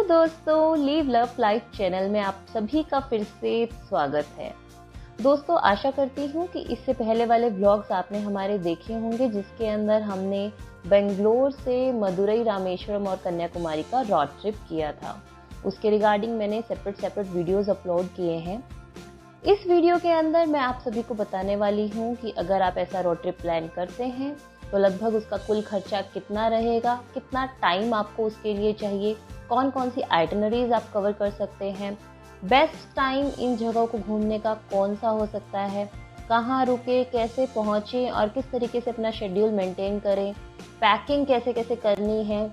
दोस्तों, leave love life channel में आप सभी का फिर से स्वागत है। दोस्तों, आशा करती हूँ कि इससे पहले वाले व्लॉग्स आपने हमारे देखे होंगे, जिसके अंदर हमने बेंगलोर से मदुरई, रामेश्वरम और कन्याकुमारी का रोड ट्रिप किया था। उसके रिगार्डिंग मैंने सेपरेट वीडियोस अपलोड किए हैं। इस वीडियो के अंदर मैं आप सभी को बताने वाली हूँ कि अगर आप ऐसा रोड ट्रिप प्लान करते हैं तो लगभग उसका कुल खर्चा कितना रहेगा, कितना टाइम आपको उसके लिए चाहिए, कौन कौन सी आइटनरीज आप कवर कर सकते हैं, बेस्ट टाइम इन जगहों को घूमने का कौन सा हो सकता है, कहाँ रुके, कैसे पहुँचे और किस तरीके से अपना शेड्यूल मेंटेन करें, पैकिंग कैसे कैसे करनी है,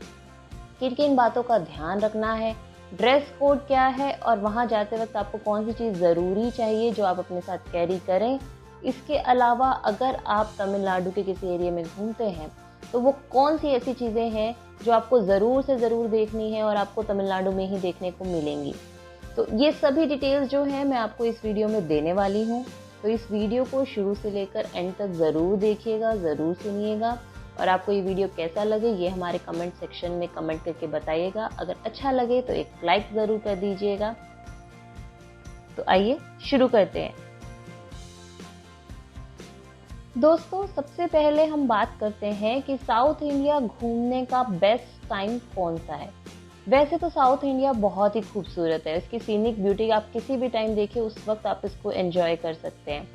किन किन बातों का ध्यान रखना है, ड्रेस कोड क्या है और वहाँ जाते वक्त आपको कौन सी चीज़ ज़रूरी चाहिए जो आप अपने साथ कैरी करें। इसके अलावा अगर आप तमिलनाडु के किसी एरिया में घूमते हैं तो वो कौन सी ऐसी चीज़ें हैं जो आपको ज़रूर से ज़रूर देखनी है और आपको तमिलनाडु में ही देखने को मिलेंगी। तो ये सभी डिटेल्स जो हैं मैं आपको इस वीडियो में देने वाली हूँ। तो इस वीडियो को शुरू से लेकर एंड तक ज़रूर देखिएगा, ज़रूर सुनिएगा और आपको ये वीडियो कैसा लगे ये हमारे कमेंट सेक्शन में कमेंट करके बताइएगा। अगर अच्छा लगे तो एक लाइक ज़रूर कर दीजिएगा। तो आइए शुरू करते हैं। दोस्तों, सबसे पहले हम बात करते हैं कि साउथ इंडिया घूमने का बेस्ट टाइम कौन सा है। वैसे तो साउथ इंडिया बहुत ही खूबसूरत है, इसकी सीनिक ब्यूटी आप किसी भी टाइम देखिए उस वक्त आप इसको एंजॉय कर सकते हैं।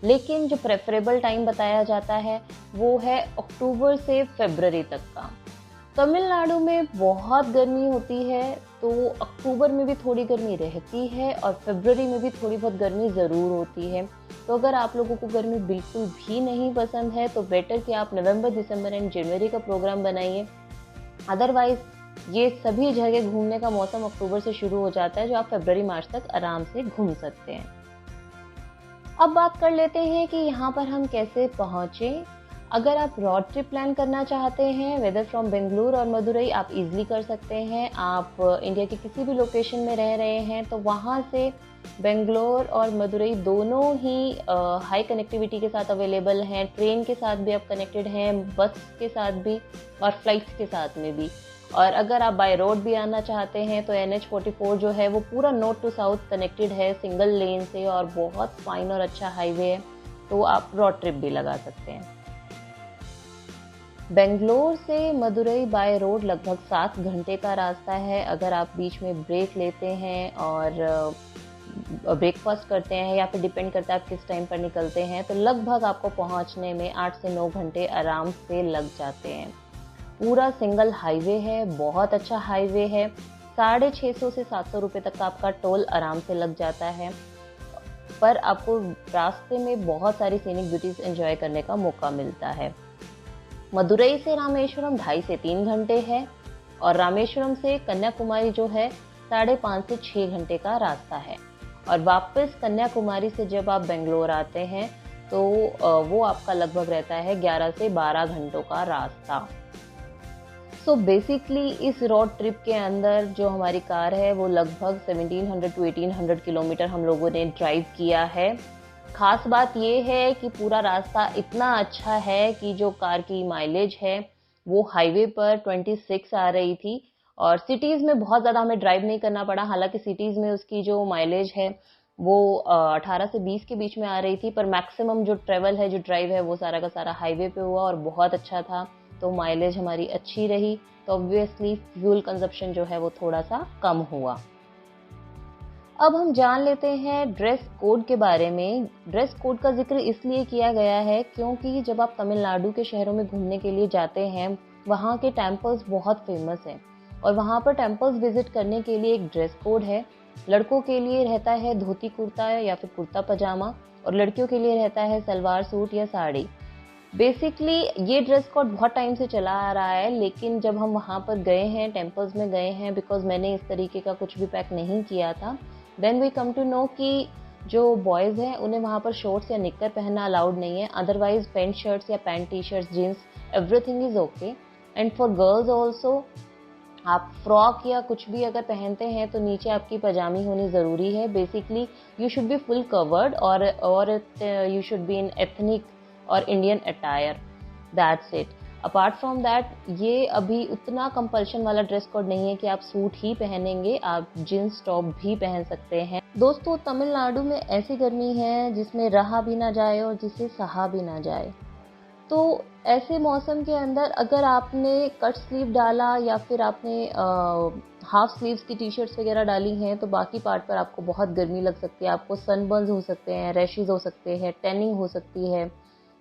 लेकिन जो प्रेफरेबल टाइम बताया जाता है वो है अक्टूबर से फरवरी तक का। तमिलनाडु में बहुत गर्मी होती है तो अक्टूबर में भी थोड़ी गर्मी रहती है और फरवरी में भी थोड़ी बहुत गर्मी ज़रूर होती है। तो अगर आप लोगों को गर्मी बिल्कुल भी नहीं पसंद है तो बेटर कि आप नवंबर, दिसंबर एंड जनवरी का प्रोग्राम बनाइए। अदरवाइज ये सभी जगह घूमने का मौसम अक्टूबर से शुरू हो जाता है, जो आप फरवरी मार्च तक आराम से घूम सकते हैं। अब बात कर लेते हैं कि यहाँ पर हम कैसे पहुँचे। अगर आप रोड ट्रिप प्लान करना चाहते हैं वेदर फ्रॉम बेंगलुरु और मदुरई, आप इजीली कर सकते हैं। आप इंडिया के किसी भी लोकेशन में रह रहे हैं तो वहाँ से बेंगलोर और मदुरई दोनों ही हाई कनेक्टिविटी के साथ अवेलेबल हैं। ट्रेन के साथ भी आप कनेक्टेड हैं, बस के साथ भी और फ्लाइट्स के साथ में भी। और अगर आप बाय रोड भी आना चाहते हैं तो NH44 जो है वो पूरा नॉर्थ टू साउथ कनेक्टेड है सिंगल लेन से और बहुत फाइन और अच्छा हाईवे है, तो आप रोड ट्रिप भी लगा सकते हैं। बेंगलोर से मदुरई बाय रोड लगभग 7 घंटे का रास्ता है। अगर आप बीच में ब्रेक लेते हैं और ब्रेकफास्ट करते हैं या फिर डिपेंड करता है आप किस टाइम पर निकलते हैं, तो लगभग आपको पहुंचने में 8 से 9 घंटे आराम से लग जाते हैं। पूरा सिंगल हाईवे है, बहुत अच्छा हाईवे है। 650 से 700 रुपये तक का आपका टोल आराम से लग जाता है, पर आपको रास्ते में बहुत सारी सीनिक ब्यूटीज एंजॉय करने का मौका मिलता है। मदुरई से रामेश्वरम 2.5 से 3 घंटे है और रामेश्वरम से कन्याकुमारी जो है 5.5 से 6 घंटे का रास्ता है। और वापस कन्याकुमारी से जब आप बेंगलोर आते हैं तो वो आपका लगभग रहता है 11 से 12 घंटों का रास्ता। सो बेसिकली इस रोड ट्रिप के अंदर जो हमारी कार है वो लगभग 1700 to 1800 किलोमीटर हम लोगों ने ड्राइव किया है। खास बात ये है कि पूरा रास्ता इतना अच्छा है कि जो कार की माइलेज है वो हाईवे पर 26 आ रही थी और सिटीज़ में बहुत ज़्यादा हमें ड्राइव नहीं करना पड़ा। हालांकि सिटीज़ में उसकी जो माइलेज है वो 18 से 20 के बीच में आ रही थी, पर मैक्सिमम जो ट्रेवल है, जो ड्राइव है, वो सारा का सारा हाईवे पे हुआ और बहुत अच्छा था। तो माइलेज हमारी अच्छी रही, तो ऑब्वियसली फ्यूल कंजप्शन जो है वो थोड़ा सा कम हुआ। अब हम जान लेते हैं ड्रेस कोड के बारे में। ड्रेस कोड का जिक्र इसलिए किया गया है क्योंकि जब आप तमिलनाडु के शहरों में घूमने के लिए जाते हैं वहाँ के टेम्पल्स बहुत फेमस हैं और वहाँ पर टेम्पल्स विजिट करने के लिए एक ड्रेस कोड है। लड़कों के लिए रहता है धोती कुर्ता या फिर कुर्ता पजामा और लड़कियों के लिए रहता है सलवार सूट या साड़ी। बेसिकली ये ड्रेस कोड बहुत टाइम से चला आ रहा है, लेकिन जब हम वहाँ पर गए हैं, टेम्पल्स में गए हैं, बिकॉज मैंने इस तरीके का कुछ भी पैक नहीं किया था, then we come to know कि जो बॉयज़ हैं उन्हें वहाँ पर शॉर्ट्स या निक्कर पहनना अलाउड नहीं है। अदरवाइज पैंट शर्ट्स या pant T shirts, jeans, everything is okay. And for girls also आप फ्रॉक या कुछ भी अगर पहनते हैं तो नीचे आपकी पजामी होनी ज़रूरी है। Basically you should be full covered और you should be in ethnic और Indian attire, that's it. Apart from that ये अभी उतना कंपल्शन वाला ड्रेस कोड नहीं है कि आप सूट ही पहनेंगे, आप जींस टॉप भी पहन सकते हैं। दोस्तों, तमिलनाडु में ऐसी गर्मी है जिसमें रहा भी ना जाए और जिसे सहा भी ना जाए। तो ऐसे मौसम के अंदर अगर आपने कट स्लीव डाला या फिर आपने हाफ स्लीव्स की टी शर्ट्स वगैरह डाली हैं तो बाकी पार्ट पर आपको बहुत गर्मी लग सकती है, आपको सनबर्न्स हो सकते हैं, रैशेज हो सकते हैं, टैनिंग हो सकती है।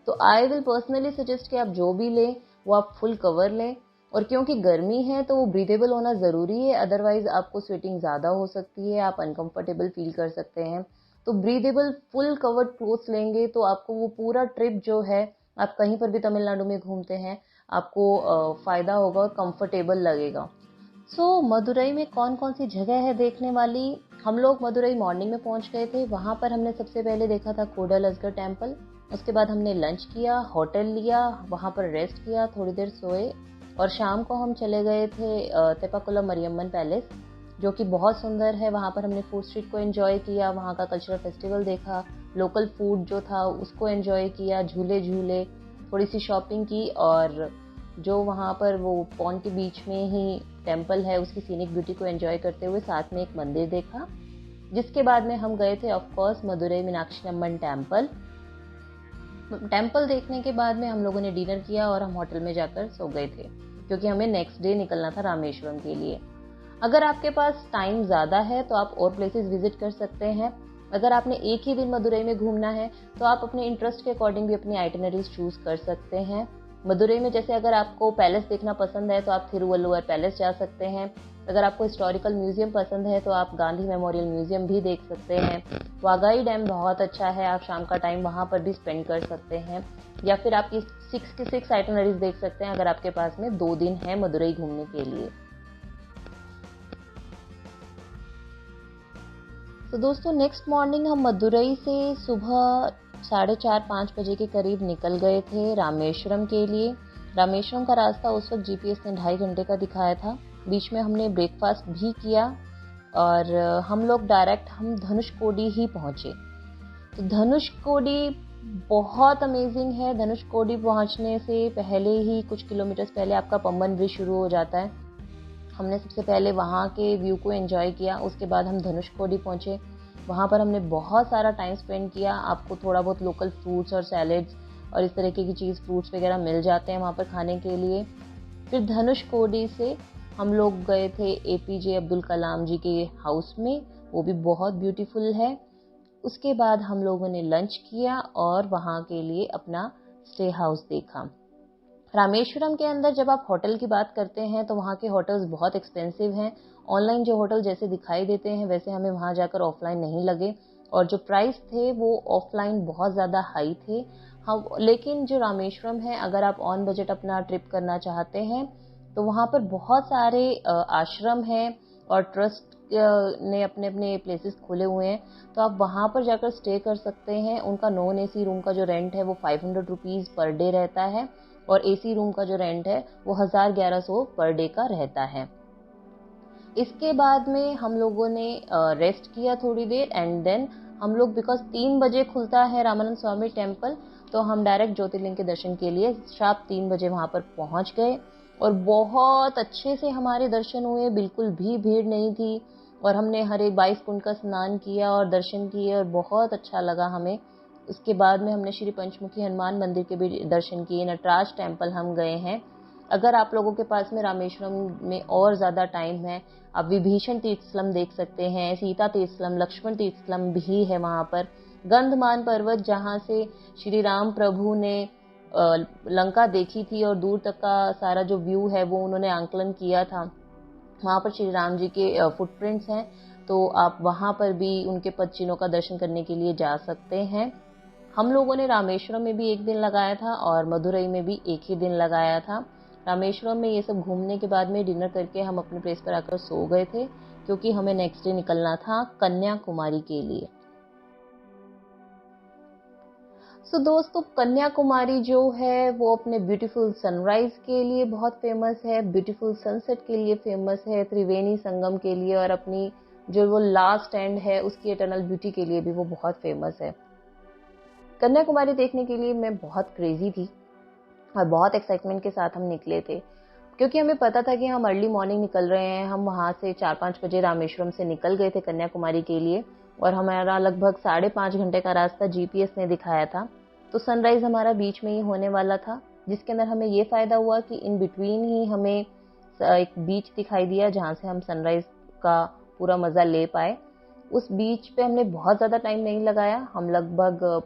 तो आई विल पर्सनली सजेस्ट कि आप जो भी लें वो आप फुल कवर लें, और क्योंकि गर्मी है तो वो ब्रीदेबल होना ज़रूरी है, अदरवाइज़ आपको स्वेटिंग ज़्यादा हो सकती है, आप अनकंफर्टेबल फील कर सकते हैं। तो ब्रीदेबल फुल कवर्ड क्लोथ्स लेंगे तो आपको वो पूरा ट्रिप जो है, आप कहीं पर भी तमिलनाडु में घूमते हैं, आपको फ़ायदा होगा और कंफर्टेबल लगेगा। मदुरई में कौन कौन सी जगह है देखने वाली। हम लोग मदुरई मॉर्निंग में पहुंच गए थे। वहां पर हमने सबसे पहले देखा था कोडालसगर टेम्पल। उसके बाद हमने लंच किया, होटल लिया, वहां पर रेस्ट किया, थोड़ी देर सोए, और शाम को हम चले गए थे तेपाकुलम मरियम्मन पैलेस, जो कि बहुत सुंदर है। वहां पर हमने फूड स्ट्रीट को एंजॉय किया, वहां का कल्चरल फेस्टिवल देखा, लोकल फूड जो था उसको एंजॉय किया, झूले झूले, थोड़ी सी शॉपिंग की, और जो वहाँ पर वो पॉन्ड के बीच में ही टेम्पल है उसकी सीनिक ब्यूटी को एंजॉय करते हुए साथ में एक मंदिर देखा। जिसके बाद में हम गए थे of course Madurai Meenakshi Amman temple. Temple देखने के बाद में हम लोगों ने डिनर किया और हम होटल में जाकर सो गए थे, क्योंकि हमें नेक्स्ट डे निकलना था रामेश्वरम के लिए। अगर आपके पास टाइम ज़्यादा है तो आप और प्लेसेस विजिट कर सकते हैं। अगर आपने एक ही दिन मदुरई में घूमना है तो आप अपने इंटरेस्ट के अकॉर्डिंग भी अपनी आइटिनरीज चूज कर सकते हैं। मदुरई में जैसे अगर आपको पैलेस देखना पसंद है तो आप थिरुवल्लुवर पैलेस जा सकते हैं। अगर आपको हिस्टोरिकल म्यूजियम पसंद है तो आप गांधी मेमोरियल म्यूजियम भी देख सकते हैं। वागाई डैम बहुत अच्छा है, आप शाम का टाइम वहां पर भी स्पेंड कर सकते हैं, या फिर आप 6 की 6 आइटिनरीज देख सकते हैं अगर आपके पास में 2 दिन है मदुरई घूमने के लिए। तो दोस्तों, नेक्स्ट मॉर्निंग हम मदुरई से सुबह 4:30-5 बजे के करीब निकल गए थे रामेश्वरम के लिए। रामेश्वरम का रास्ता उस वक्त जीपीएस ने 2.5 घंटे का दिखाया था। बीच में हमने ब्रेकफास्ट भी किया और हम लोग डायरेक्ट धनुषकोडी ही पहुंचे। तो धनुषकोडी बहुत अमेजिंग है। धनुषकोडी पहुंचने से पहले ही कुछ किलोमीटर्स पहले आपका पंबन ब्रिज शुरू हो जाता है। हमने सबसे पहले वहाँ के व्यू को एंजॉय किया, उसके बाद हम धनुषकोडी पहुँचे। वहाँ पर हमने बहुत सारा टाइम स्पेंड किया। आपको थोड़ा बहुत लोकल फ्रूट्स और सैलेड्स और इस तरीके की चीज़, फ्रूट्स वगैरह मिल जाते हैं वहाँ पर खाने के लिए। फिर धनुषकोडी से हम लोग गए थे एपीजे अब्दुल कलाम जी के हाउस में, वो भी बहुत ब्यूटीफुल है। उसके बाद हम लोगों ने लंच किया और वहाँ के लिए अपना स्टे हाउस देखा। रामेश्वरम के अंदर जब आप होटल की बात करते हैं तो वहाँ के होटल्स बहुत एक्सपेंसिव हैं। ऑनलाइन जो होटल जैसे दिखाई देते हैं वैसे हमें वहाँ जाकर ऑफलाइन नहीं लगे, और जो प्राइस थे वो ऑफलाइन बहुत ज़्यादा हाई थे। हम लेकिन जो रामेश्वरम है, अगर आप ऑन बजट अपना ट्रिप करना चाहते हैं तो वहाँ पर बहुत सारे आश्रम हैं और ट्रस्ट ने अपने अपने प्लेसेस खोले हुए हैं, तो आप वहाँ पर जाकर स्टे कर सकते हैं। उनका नॉन एसी रूम का जो रेंट है वो 500 रुपीज़ पर डे रहता है, और एसी रूम का जो रेंट है वो 1100 पर डे का रहता है। इसके बाद में हम लोगों ने रेस्ट किया थोड़ी देर, एंड देन हम लोग, बिकॉज 3 बजे खुलता है रामानंद स्वामी टेम्पल, तो हम डायरेक्ट ज्योतिर्लिंग के दर्शन के लिए शाम 3 बजे वहां पर पहुंच गए, और बहुत अच्छे से हमारे दर्शन हुए, बिल्कुल भी भीड़ नहीं थी, और हमने हरे 22 कुंड का स्नान किया और दर्शन किए और बहुत अच्छा लगा हमें। उसके बाद में हमने श्री पंचमुखी हनुमान मंदिर के भी दर्शन किए। नटराज टेम्पल हम गए हैं। अगर आप लोगों के पास में रामेश्वरम में और ज़्यादा टाइम है, आप विभीषण तीर्थस्थलम देख सकते हैं, सीता तीर्थस्थलम, लक्ष्मण तीर्थस्थलम भी है वहाँ पर। गंधमान पर्वत, जहाँ से श्री राम प्रभु ने लंका देखी थी और दूर तक का सारा जो व्यू है वो उन्होंने आंकलन किया था, वहाँ पर श्री राम जी के फुटप्रिंट्स हैं, तो आप वहाँ पर भी उनके पद चिन्हों का दर्शन करने के लिए जा सकते हैं। हम लोगों ने रामेश्वरम में भी एक दिन लगाया था और मदुरई में भी एक ही दिन लगाया था। रामेश्वरम में ये सब घूमने के बाद में डिनर करके हम अपने प्लेस पर आकर सो गए थे, क्योंकि हमें नेक्स्ट डे निकलना था कन्याकुमारी के लिए। दोस्तों, कन्याकुमारी जो है वो अपने ब्यूटीफुल सनराइज के लिए बहुत फेमस है, ब्यूटीफुल सनसेट के लिए फेमस है, त्रिवेणी संगम के लिए, और अपनी जो वो लास्ट एंड है उसकी इटर्नल ब्यूटी के लिए भी वो बहुत फेमस है। कन्याकुमारी देखने के लिए मैं बहुत क्रेजी थी। और बहुत एक्साइटमेंट के साथ हम निकले थे, क्योंकि हमें पता था कि हम अर्ली मॉर्निंग निकल रहे हैं। हम वहाँ से 4-5 बजे रामेश्वरम से निकल गए थे कन्याकुमारी के लिए, और हमारा लगभग 5.5 घंटे का रास्ता जीपीएस ने दिखाया था। तो सनराइज़ हमारा बीच में ही होने वाला था, जिसके अंदर हमें ये फ़ायदा हुआ कि इन बिटवीन ही हमें एक बीच दिखाई दिया जहाँ से हम सनराइज़ का पूरा मज़ा ले पाए। उस बीच पे हमने बहुत ज़्यादा टाइम नहीं लगाया। हम लगभग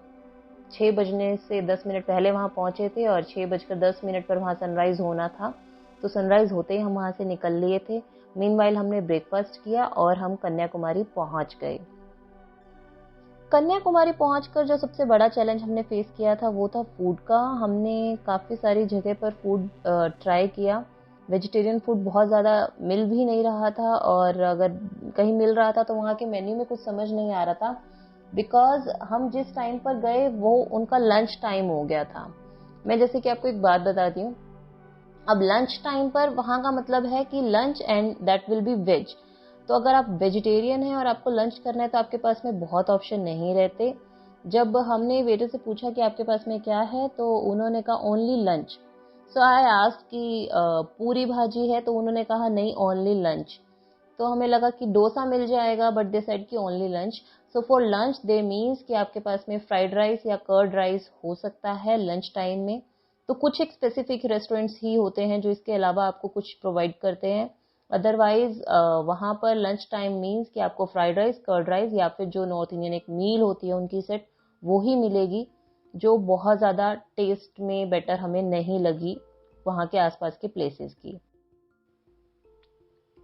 6 बजने से 10 मिनट पहले वहाँ पहुँचे थे और 6:10 पर वहाँ सनराइज़ होना था। तो सनराइज़ होते ही हम वहाँ से निकल लिए थे। मीनवाइल हमने ब्रेकफास्ट किया और हम कन्याकुमारी पहुँच गए। कन्याकुमारी पहुँचकर जो सबसे बड़ा चैलेंज हमने फेस किया था वो था फूड का। हमने काफ़ी सारी जगह पर फूड ट्राई किया। वेजिटेरियन फूड बहुत ज़्यादा मिल भी नहीं रहा था, और अगर कहीं मिल रहा था तो वहाँ के मेन्यू में कुछ समझ नहीं आ रहा था, बिकॉज़ हम जिस टाइम पर गए वो उनका लंच टाइम हो गया था। मैं जैसे कि आपको एक बात बताती हूँ, अब लंच टाइम पर वहाँ का मतलब है कि lunch and that will be veg. तो अगर आप वेजिटेरियन हैं और आपको लंच करना है तो आपके पास में बहुत ऑप्शन नहीं रहते। जब हमने वेटर से पूछा कि आपके पास में क्या है, तो उन्होंने कहा only lunch. So I asked कि पूरी भाजी है, तो उन्होंने कहा नहीं, ओनली लंच। तो हमें लगा कि डोसा मिल जाएगा, बट दे सेड कि only lunch. So for lunch they means कि आपके पास में फ्राइड राइस या कर्ड राइस हो सकता है लंच टाइम में। तो कुछ एक स्पेसिफिक रेस्टोरेंट्स ही होते हैं जो इसके अलावा आपको कुछ प्रोवाइड करते हैं। अदरवाइज वहाँ पर लंच टाइम मीन्स कि आपको फ्राइड राइस, कर्ड राइस या फिर जो नॉर्थ इंडियन एक मील होती है उनकी सेट, वो ही मिलेगी, जो बहुत ज़्यादा टेस्ट में बेटर हमें नहीं लगी वहाँ के आसपास के प्लेसेस की।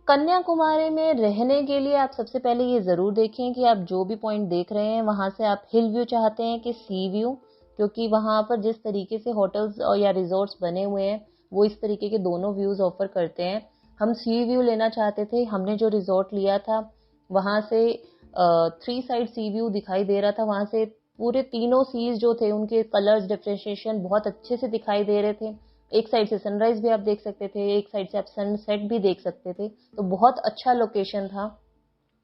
कन्याकुमारी में रहने के लिए आप सबसे पहले ये ज़रूर देखें कि आप जो भी पॉइंट देख रहे हैं वहाँ से आप हिल व्यू चाहते हैं कि सी व्यू, क्योंकि वहाँ पर जिस तरीके से होटल्स और या रिजॉर्ट्स बने हुए हैं वो इस तरीके के दोनों व्यूज़ ऑफर करते हैं। हम सी व्यू लेना चाहते थे। हमने जो रिजॉर्ट लिया था वहाँ से 3 साइड सी व्यू दिखाई दे रहा था। वहाँ से पूरे तीनों सीज जो थे उनके कलर्स डिफ्रेंशिएशन बहुत अच्छे से दिखाई दे रहे थे। एक साइड से सनराइज भी आप देख सकते थे, एक साइड से आप सनसेट भी देख सकते थे। तो बहुत अच्छा लोकेशन था।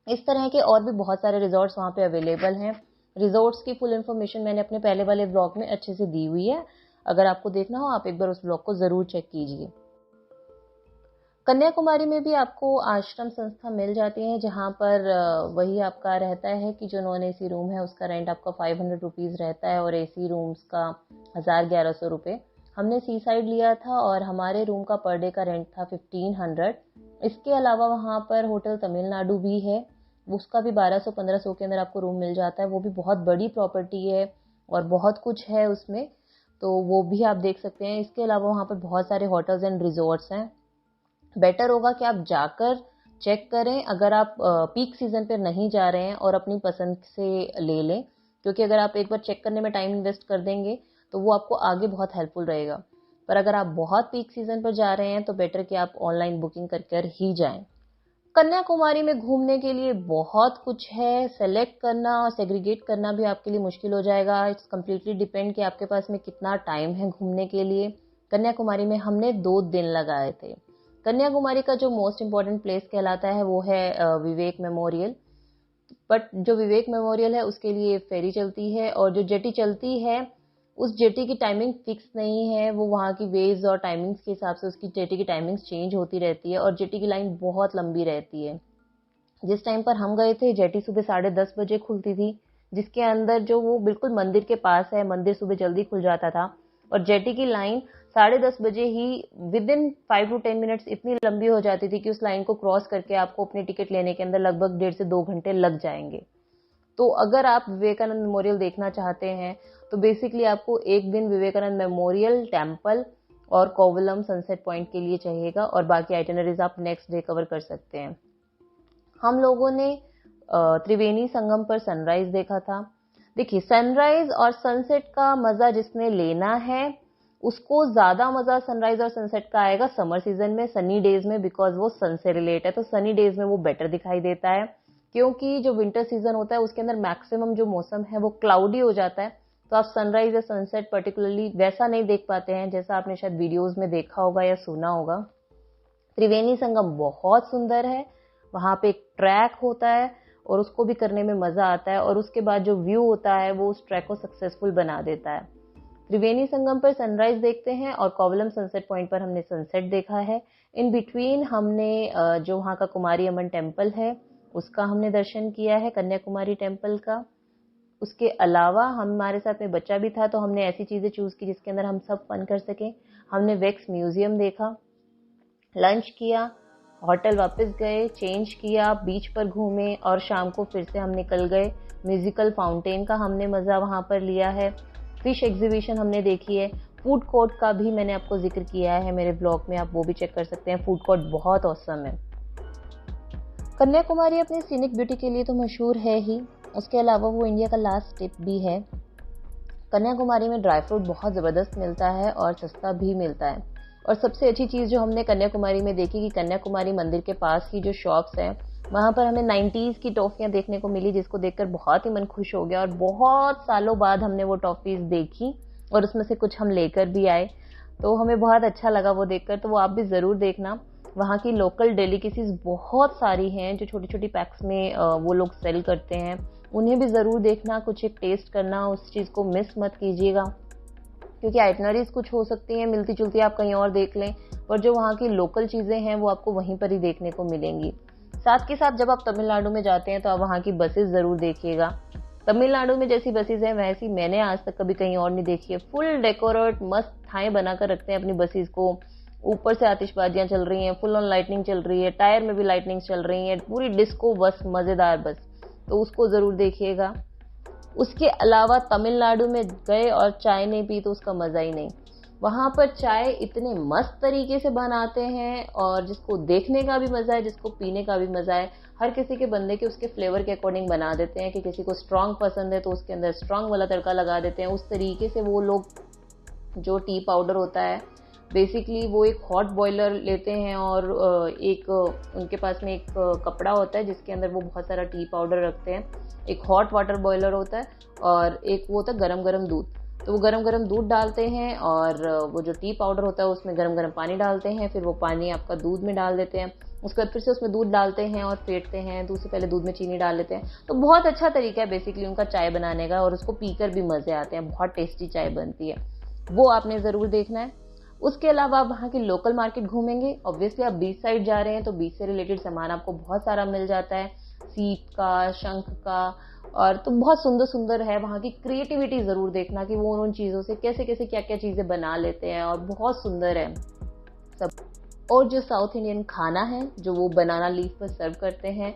इस तरह के और भी बहुत सारे रिजॉर्ट्स वहाँ पे अवेलेबल हैं। रिजॉर्ट्स की फुल इन्फॉर्मेशन मैंने अपने पहले वाले ब्लॉग में अच्छे से दी हुई है। अगर आपको देखना हो आप एक बार उस ब्लॉग को ज़रूर चेक कीजिए। कन्याकुमारी में भी आपको आश्रम संस्था मिल जाती हैं, जहाँ पर वही आपका रहता है कि जो नॉन एसी रूम है उसका रेंट आपका 500 रुपीज़ रहता है और एसी रूम्स का 1100 रुपये। हमने सी साइड लिया था और हमारे रूम का पर डे का रेंट था 1500। इसके अलावा वहाँ पर होटल तमिलनाडु भी है, उसका भी 1200-1500 के अंदर आपको रूम मिल जाता है। वो भी बहुत बड़ी प्रॉपर्टी है और बहुत कुछ है उसमें, तो वो भी आप देख सकते हैं। इसके अलावा वहाँ पर बहुत सारे होटल्स एंड रिजॉर्ट्स हैं। बेटर होगा कि आप जाकर चेक करें, अगर आप पीक सीज़न पर नहीं जा रहे हैं और अपनी पसंद से ले लें, क्योंकि अगर आप एक बार चेक करने में टाइम इन्वेस्ट कर देंगे तो वो आपको आगे बहुत हेल्पफुल रहेगा। पर अगर आप बहुत पीक सीज़न पर जा रहे हैं तो बेटर कि आप ऑनलाइन बुकिंग कर ही जाएं। कन्याकुमारी में घूमने के लिए बहुत कुछ है। सेलेक्ट करना और सेग्रीगेट करना भी आपके लिए मुश्किल हो जाएगा। इट्स कम्प्लीटली डिपेंड कि आपके पास में कितना टाइम है घूमने के लिए। कन्याकुमारी में हमने 2 दिन लगाए थे। कन्याकुमारी का जो मोस्ट इम्पॉर्टेंट प्लेस कहलाता है वो है विवेक मेमोरियल। बट जो विवेक मेमोरियल है उसके लिए फेरी चलती है, और जो जेटी चलती है उस जेटी की टाइमिंग फिक्स नहीं है। वो वहाँ की वेव्स और टाइमिंग्स के हिसाब से उसकी जेटी की टाइमिंग्स चेंज होती रहती है, और जेटी की लाइन बहुत लंबी रहती है। जिस टाइम पर हम गए थे जेटी सुबह 10:30 बजे खुलती थी, जिसके अंदर जो वो बिल्कुल मंदिर के पास है, मंदिर सुबह जल्दी खुल जाता था, और जेटी की लाइन 10:30 बजे ही विद इन 5 to 10 मिनट्स इतनी लंबी हो जाती थी कि उस लाइन को क्रॉस करके आपको अपनी टिकट लेने के अंदर लगभग 1.5 से 2 घंटे लग जाएंगे। तो अगर आप विवेकानंद मेमोरियल देखना चाहते हैं तो बेसिकली आपको एक दिन विवेकानंद मेमोरियल, टेम्पल और कोवलम सनसेट पॉइंट के लिए चाहिएगा, और बाकी आइटिनरीज आप नेक्स्ट डे कवर कर सकते हैं। हम लोगों ने त्रिवेणी संगम पर सनराइज देखा था। देखिए, सनराइज और सनसेट का मजा जिसने लेना है उसको ज्यादा मजा सनराइज और सनसेट का आएगा समर सीजन में, सनी डेज में, बिकॉज वो सन से रिलेट है। तो सनी डेज में वो बेटर दिखाई देता है, क्योंकि जो विंटर सीजन होता है उसके अंदर मैक्सिमम जो मौसम है वो क्लाउडी हो जाता है। तो आप सनराइज या सनसेट पर्टिकुलरली वैसा नहीं देख पाते हैं जैसा आपने शायद वीडियोस में देखा होगा या सुना होगा। त्रिवेणी संगम बहुत सुंदर है। वहाँ पे एक ट्रैक होता है और उसको भी करने में मजा आता है, और उसके बाद जो व्यू होता है वो उस ट्रैक को सक्सेसफुल बना देता है। त्रिवेणी संगम पर सनराइज देखते हैं और कोवलम सनसेट पॉइंट पर हमने सनसेट देखा है। इन बिटवीन हमने जो वहाँ का कुमारी अम्मन टेम्पल है उसका हमने दर्शन किया है, कन्याकुमारी टेम्पल का। उसके अलावा हमारे साथ में बच्चा भी था तो हमने ऐसी चीज़ें चूज़ की जिसके अंदर हम सब फन कर सकें। हमने वैक्स म्यूजियम देखा, लंच किया, होटल वापस गए, चेंज किया, बीच पर घूमे और शाम को फिर से हम निकल गए। म्यूजिकल फाउंटेन का हमने मज़ा वहाँ पर लिया है। फिश एग्जीबिशन हमने देखी है। फूड कोर्ट का भी मैंने आपको जिक्र किया है मेरे ब्लॉग में, आप वो भी चेक कर सकते हैं। फूड कोर्ट बहुत औसम है। कन्याकुमारी अपनी सीनिक ब्यूटी के लिए तो मशहूर है ही, उसके अलावा वो इंडिया का लास्ट टिप भी है। कन्याकुमारी में ड्राई फ्रूट बहुत ज़बरदस्त मिलता है और सस्ता भी मिलता है। और सबसे अच्छी चीज़ जो हमने कन्याकुमारी में देखी कि कन्याकुमारी मंदिर के पास ही जो शॉप्स हैं वहाँ पर हमें 90s की टॉफ़ियाँ देखने को मिली, जिसको देखकर बहुत ही मन खुश हो गया। और बहुत सालों बाद हमने वो टॉफ़ीज़ देखी और उसमें से कुछ हम लेकर भी आए, तो हमें बहुत अच्छा लगा वो देखकर। तो वो आप भी ज़रूर देखना। वहाँ की लोकल डेलिकेसीज़ बहुत सारी हैं जो छोटी छोटी पैक्स में वो लोग सेल करते हैं, उन्हें भी ज़रूर देखना, कुछ एक टेस्ट करना, उस चीज़ को मिस मत कीजिएगा। क्योंकि आइटनरीज कुछ हो सकती हैं मिलती जुलती, आप कहीं और देख लें, पर जो वहाँ की लोकल चीज़ें हैं वो आपको वहीं पर ही देखने को मिलेंगी। साथ के साथ जब आप तमिलनाडु में जाते हैं तो आप वहाँ की बसेस ज़रूर देखिएगा। तमिलनाडु में जैसी बसेस हैं वैसी मैंने आज तक कभी कहीं और नहीं देखी है। फुल डेकोरेट मस्त थाएँ बनाकर रखते हैं अपनी बसेस को, ऊपर से आतिशबाजियाँ चल रही हैं, फुल ऑन लाइटनिंग चल रही है, टायर में भी लाइटनिंग चल रही है, पूरी डिस्को बस, मज़ेदार बस, तो उसको ज़रूर देखिएगा। उसके अलावा तमिलनाडु में गए और चाय नहीं पी तो उसका मज़ा ही नहीं। वहाँ पर चाय इतने मस्त तरीके से बनाते हैं और जिसको देखने का भी मज़ा है, जिसको पीने का भी मज़ा है। हर किसी के बंदे के उसके फ्लेवर के अकॉर्डिंग बना देते हैं कि किसी को स्ट्रॉन्ग पसंद है तो उसके अंदर स्ट्रॉन्ग वाला तड़का लगा देते हैं। उस तरीके से वो लोग जो टी पाउडर होता है बेसिकली वो एक हॉट बॉयलर लेते हैं और एक उनके पास में एक कपड़ा होता है जिसके अंदर वो बहुत सारा टी पाउडर रखते हैं। एक हॉट वाटर बॉयलर होता है और एक वो होता है गरम गरम दूध। तो वो गरम गरम दूध डालते हैं और वो जो टी पाउडर होता है उसमें गरम गरम पानी डालते हैं, फिर वो पानी आपका दूध में डाल देते हैं। उसके बाद फिर से उसमें दूध डालते हैं और फेंटते हैं, दूध से पहले दूध में चीनी डाल लेते हैं। तो बहुत अच्छा तरीका है बेसिकली उनका चाय बनाने का और उसको पीकर भी मज़े आते हैं। बहुत टेस्टी चाय बनती है, वो आपने ज़रूर देखना है। उसके अलावा आप वहाँ की लोकल मार्केट घूमेंगे। ऑब्वियसली आप बीच साइड जा रहे हैं तो बीच से रिलेटेड सामान आपको बहुत सारा मिल जाता है, सीप का, शंख का, और तो बहुत सुंदर सुंदर है। वहाँ की क्रिएटिविटी ज़रूर देखना कि वो उन चीज़ों से कैसे कैसे क्या क्या चीज़ें बना लेते हैं और बहुत सुंदर है सब। और जो साउथ इंडियन खाना है जो वो बनाना लीफ पर सर्व करते हैं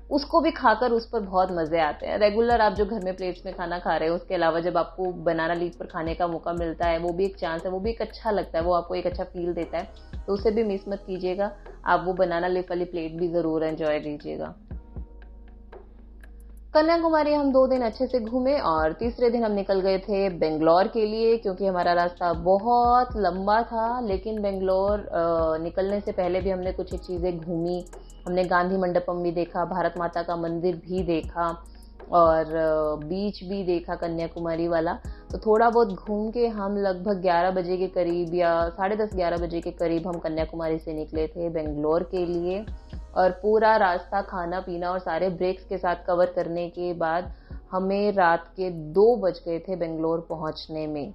उसको भी खाकर उस पर बहुत मज़े आते हैं। रेगुलर आप जो घर में प्लेट्स में खाना खा रहे हो उसके अलावा जब आपको बनाना लीफ पर खाने का मौका मिलता है वो भी एक चांस है, वो भी एक अच्छा लगता है, वो आपको एक अच्छा फील देता है, तो उसे भी मिस मत कीजिएगा। आप वो बनाना लीफ वाली प्लेट भी ज़रूर एंजॉय कीजिएगा। कन्याकुमारी हम 2 दिन अच्छे से घूमे और तीसरे दिन हम निकल गए थे बेंगलोर के लिए, क्योंकि हमारा रास्ता बहुत लंबा था। लेकिन बेंगलोर निकलने से पहले भी हमने कुछ एक चीज़ें घूमी। हमने गांधी मंडपम भी देखा, भारत माता का मंदिर भी देखा और बीच भी देखा कन्याकुमारी वाला। तो थोड़ा बहुत घूम के हम लगभग 11 बजे के करीब या 10:30-11 बजे के करीब हम कन्याकुमारी से निकले थे बेंगलोर के लिए। और पूरा रास्ता खाना पीना और सारे ब्रेक्स के साथ कवर करने के बाद हमें रात के 2 बज गए थे बेंगलोर पहुंचने में।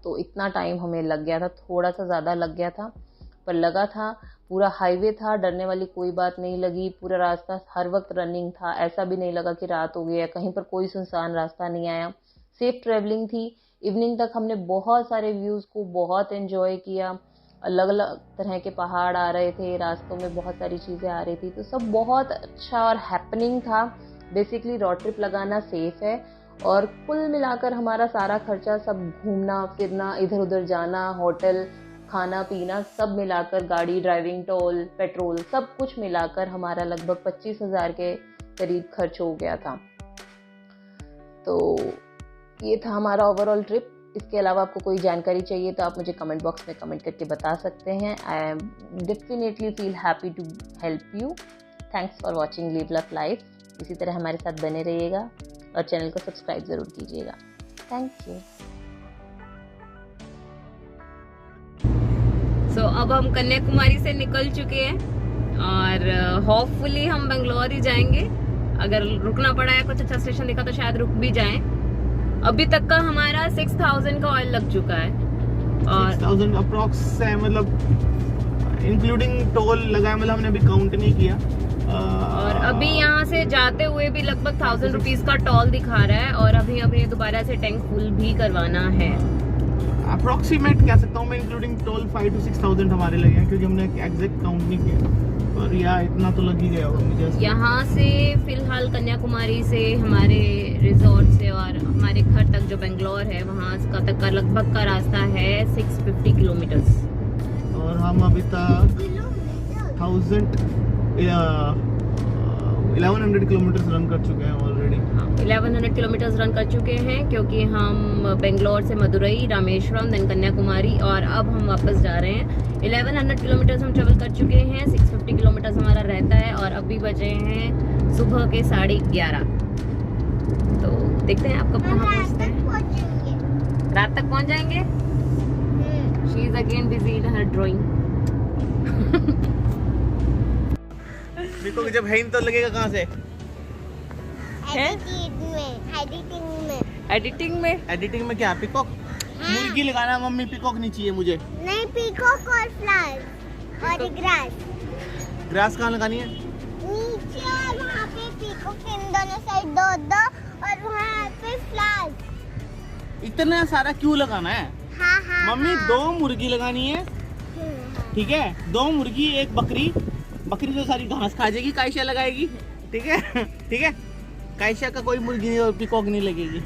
तो इतना टाइम हमें लग गया था, थोड़ा सा ज़्यादा लग गया था पर लगा था। पूरा हाईवे था, डरने वाली कोई बात नहीं लगी। पूरा रास्ता हर वक्त रनिंग था, ऐसा भी नहीं लगा कि रात हो गई है, कहीं पर कोई सुनसान रास्ता नहीं आया। सेफ ट्रैवलिंग थी। इवनिंग तक हमने बहुत सारे व्यूज़ को बहुत एंजॉय किया। अलग अलग तरह के पहाड़ आ रहे थे रास्तों में, बहुत सारी चीज़ें आ रही थी, तो सब बहुत अच्छा और हैपनिंग था। बेसिकली रोड ट्रिप लगाना सेफ है और कुल मिलाकर हमारा सारा खर्चा, सब घूमना फिरना, इधर उधर जाना, होटल, खाना पीना, सब मिलाकर, गाड़ी, ड्राइविंग, टोल, पेट्रोल, सब कुछ मिलाकर हमारा लगभग 25,000 के करीब खर्च हो गया था। तो ये था हमारा ओवरऑल ट्रिप। इसके अलावा आपको कोई जानकारी चाहिए तो आप मुझे कमेंट बॉक्स में कमेंट करके बता सकते हैं। I am definitely feel happy to help you. Thanks for watching live love life. इसी तरह हमारे साथ बने रहिएगा और चैनल को सब्सक्राइब ज़रूर कीजिएगा। Thank you. सो अब हम कन्याकुमारी से निकल चुके हैं और होपफुली हम बेंगलोर ही जाएंगे। अगर रुकना पड़ा है, कुछ अच्छा स्टेशन दिखा तो शायद रुक भी जाएं। अभी तक का हमारा 6000 का ऑयल लग चुका है और 6000 अप्रॉक्स है, मतलब इंक्लूडिंग टोल लगा है, मतलब हमने अभी काउंट नहीं किया। और अभी यहाँ से जाते हुए भी लगभग 1000 रुपीज का टोल दिखा रहा है और अभी हमें दोबारा से टैंक फुल भी करवाना है। अप्रोक्सीमेट कह सकता हूँ मैं, इंक्लूडिंग टोल 5 to 6000 हमारे लगे हैं, क्योंकि हमने एग्जैक्ट काउंट नहीं किया, पर यार इतना तो लग ही गया होगा मुझे। यहाँ से फिलहाल कन्याकुमारी से हमारे रिजॉर्ट से और हमारे घर तक जो बेंगलोर है वहाँ का तक का लगभग का रास्ता है 650 किलोमीटर्स। और हम अभी तक 1100 किलोमीटर रन कर चुके हैं ऑलरेडी। 1100 किलोमीटर रन कर चुके हैं, क्योंकि हम बेंगलोर से मदुरई, रामेश्वरम, देन कन्याकुमारी और अब हम वापस जा रहे हैं। 1100 किलोमीटर हम ट्रेवल कर चुके हैं, 650 किलोमीटर हमारा रहता है और अभी बजे हैं सुबह के 11:30। तो देखते हैं आप कब कहाँ पहुँचते हैं। रात तक पहुँच जाएंगे। She is again busy in her drawing. देखो जब है तो लगेगा कहाँ से? एडिटिंग में क्या पिकॉक? मुर्गी लगाना मम्मी, पिकॉक नहीं चाहिए मुझे। नहीं, पीकॉक और फ्लावर और ग्रास। ग्रास कहाँ लगानी है? नीचे और वहाँ पे पीकॉक इन दोनों साइड दो और वहाँ पे फ्लावर। इतना सारा क्यों लगाना है? हाँ मम्मी 2 मुर्गी लगानी है, ठीक है? 2 मुर्गी 1 बकरी। बकरी तो सारी घास खा जाएगी, कायशा लगाएगी, ठीक है? ठीक है, कायशा का कोई मुर्गी नहीं और पिकॉक नहीं लगेगी।